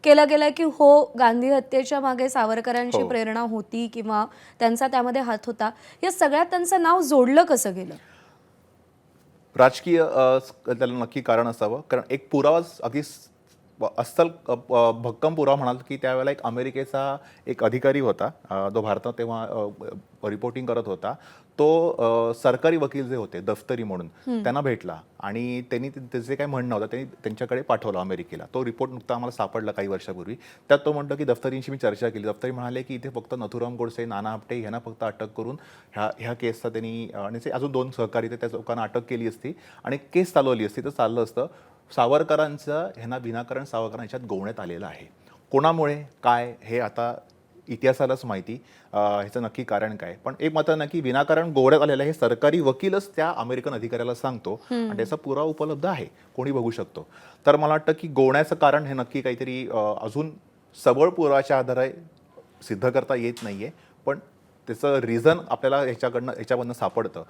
केलं गेलं की हो गांधी हत्येच्या मागे सावरकरांची हो. प्रेरणा होती किंवा त्यांचा त्यामध्ये हात होता, या सगळ्यात त्यांचं नाव जोडलं कसं गेलं? राजकीय त्याला नक्की कारण असावं. कारण एक पुरावाच अगदी अस्सल भक्कम पुरावा म्हणाल की त्यावेळेला एक अमेरिकेचा एक अधिकारी होता, जो भारतात तेव्हा रिपोर्टिंग करत होता. तो सरकारी वकील जे होते दफ्तरी म्हणून त्यांना भेटला आणि त्यांनी त्याचे काय म्हणणं होतं त्यांनी त्यांच्याकडे पाठवलं अमेरिकेला. तो रिपोर्ट नुकता आम्हाला सापडला काही वर्षापूर्वी. त्यात तो म्हणतो की दफ्तरींशी मी चर्चा केली. दफ्तरी म्हणाले की इथे फक्त नथुराम गोडसे, नाना आपटे ह्यांना फक्त अटक करून ह्या केसचा त्यांनी आणि ते अजून 2 सहकारी ते त्या लोकांना अटक केली असती आणि केस चालवली असती तर चाललं असतं. सावरकरांचं ह्यांना विनाकारण सावरकरांना ह्याच्यात गोवण्यात आलेलं आहे. कोणामुळे काय हे आता इतिहासालाच माहिती ह्याचं नक्की कारण काय. पण एक मात्र नक्की विनाकारण गोवण्यात आलेलं हे सरकारी वकीलच त्या अमेरिकन अधिकाऱ्याला सांगतो आणि त्याचा पुरावा उपलब्ध आहे, कोणी बघू शकतो. तर मला वाटतं की गोवण्याचं कारण हे नक्की काहीतरी अजून सबळ पुराव्याच्या आधारे सिद्ध करता येत नाहीये. पण त्याचं रिझन आपल्याला ह्याच्यामधनं सापडतं.